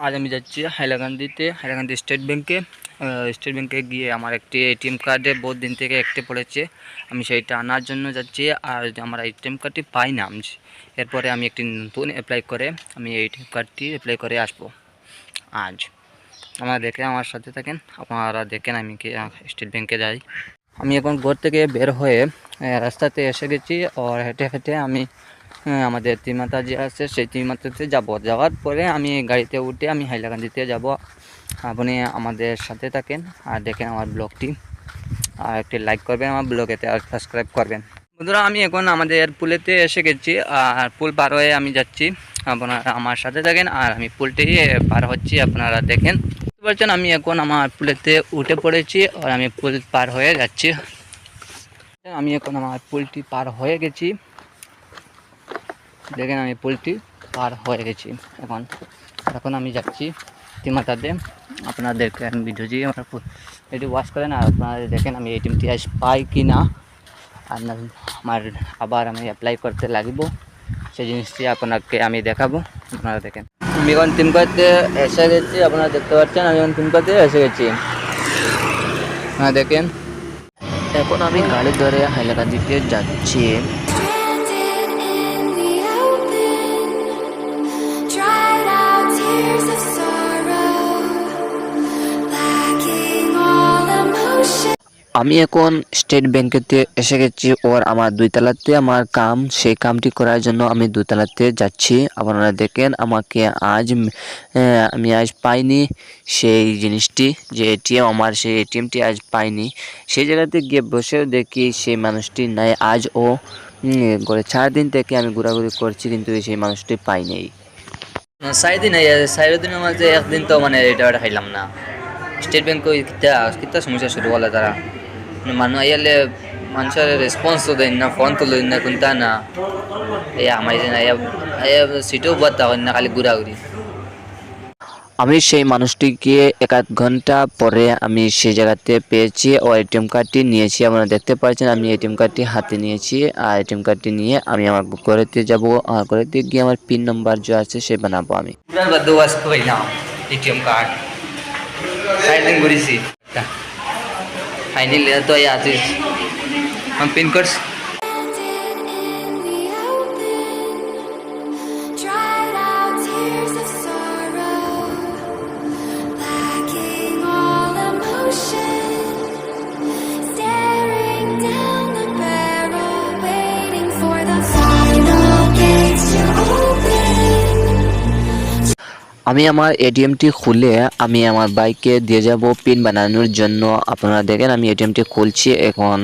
আজ আমি যাচ্ছি হাইলাকান্দি স্টেট ব্যাংকে গিয়ে আমার একটি এটিএম কার্ডে বহুত দিন থেকে একটি পড়েছে। আমি সেইটা আনার জন্য যাচ্ছি। আর যদি আমার এটিএম কার্ডটি পাই না, এরপরে আমি একটি নতুন অ্যাপ্লাই করে আমি এটিএম কার্ডটি অ্যাপ্লাই করে আসবো আজ। আপনারা দেখে আমার সাথে থাকেন, আপনারা দেখেন আমি কি স্টেট ব্যাংকে যাই। আমি এখন ঘর থেকে বের হয়ে রাস্তাতে এসে গেছি। আর হেঁটে হেঁটে আমি আমাদের ত্রিমাতা যে আছে সেই ত্রিমাতাতে যাওয়ার পরে আমি গাড়িতে উঠে আমি হাইলাকান্দিতে যাব। আপনি আমাদের সাথে থাকেন আর দেখেন আমার ব্লগটি, আর একটি লাইক করবেন আমার ব্লগেতে, আর সাবস্ক্রাইব করবেন। বন্ধুরা, আমি এখন আমাদের পুলেতে এসে গেছি আর পুল পার হয়ে আমি যাচ্ছি। আপনারা আমার সাথে থাকেন আর আমি পুলটি পার হচ্ছি, আপনারা দেখেন। বুঝতে পারছেন, আমি এখন আমার পুলেতে উঠে পড়েছি আর আমি পুল পার হয়ে যাচ্ছি। আমি এখন আমার পুলটি পার হয়ে গেছি, দেখেন আমি পুলটি পার হয়ে গেছি। এখন আমি যাচ্ছি ত্রিমাতাতে। আপনাদেরকে আমি ভিডিওটি আমার এটি ওয়াচ করেন আর আপনারা দেখেন আমি এটিএমটি আজ পাই কি না, আর আমার আবার আমি অ্যাপ্লাই করতে লাগিব সেই জিনিসটি আপনাকে আমি দেখাবো। আপনারা দেখেন আমি এখন তিমকাতে এসে গেছি, আপনারা দেখতে পাচ্ছেন আমি এখন তিমকাতে এসে গেছি। আপনারা দেখেন এখন আমি গাড়ি ধরে হাইলাকান্দিতে যাচ্ছি। আমি এখন স্টেট ব্যাংকেতে এসে গেছি ওর আমার দুইতলাতে আমার কাম, সেই কামটি করার জন্য আমি দুইতলাতে যাচ্ছি। আপনারা দেখেন আমাকে আমি আজ পাইনি সেই জিনিসটি, যে এটিএম আমার সেই এটিএমটি আজ পাইনি। সেই জায়গাতে গিয়ে বসেও দেখি সেই মানুষটি নাই আজও। করে 4 দিন থেকে আমি ঘোরাঘুরি করছি কিন্তু সেই মানুষটি পাইনি। 4 দিন 4 দিনের মাঝে একদিন তো মানে এটা খাইলাম না। স্টেট ব্যাংক কিতা সমস্যা শুরু হলো, তারা মানুষ আইয়ালে মানুষের রেসপন্স তো দেন না, ফোন তো লইন না, কোনটা না আমার সিটেও বাদ না, খালি ঘুরাঘুরি। আমি সেই মানুষটিকে 1-8 ঘন্টা পরে আমি সেই জায়গাতে পেয়েছি ও এটিএম কার্ডটি নিয়েছি। আপনারা দেখতে পাচ্ছেন আমি এটিএম কার্ডটি হাতে নিয়েছি আর এটিএম কার্ডটি নিয়ে আমি আমার ঘরেতে যাব। আর ঘরেতে গিয়ে আমার পিন নাম্বার যে আছে সে বানাবো। আমি এটিএম কার্ড সাইডিং করেছি ফাইনালি তো আছিস हम पिन कोड আমি আমার এটিএমটি খুলে আমি আমার বাইকে দিয়ে যাব পিন বানানোর জন্য। আপনারা দেখেন আমি এটিএমটি খুলছি। এখন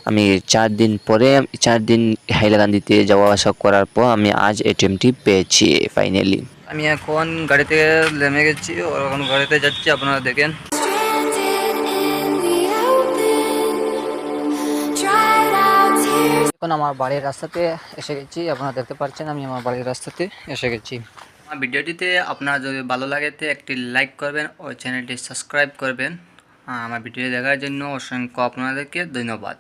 আমি 4 দিন পরে 4 দিন হাইলাকান্দিতে যাওয়া আসা করার পর আমি আজ এটিএমটি পেয়েছি ফাইনালি। আমি এখন গাড়িতে নেমে গেছি আর এখন গাড়িতে যাচ্ছি, আপনারা দেখেন। এখন আমার বাড়ির রাস্তাতে এসে গেছি, আপনারা দেখতে পাচ্ছেন আমি আমার বাড়ির রাস্তাতে এসে গেছি। আমার ভিডিওটিতে আপনার যদি ভালো লাগে একটি লাইক করবেন ও চ্যানেলটি সাবস্ক্রাইব করবেন। আমার ভিডিও দেখার জন্য অসংখ্য আপনাদেরকে ধন্যবাদ।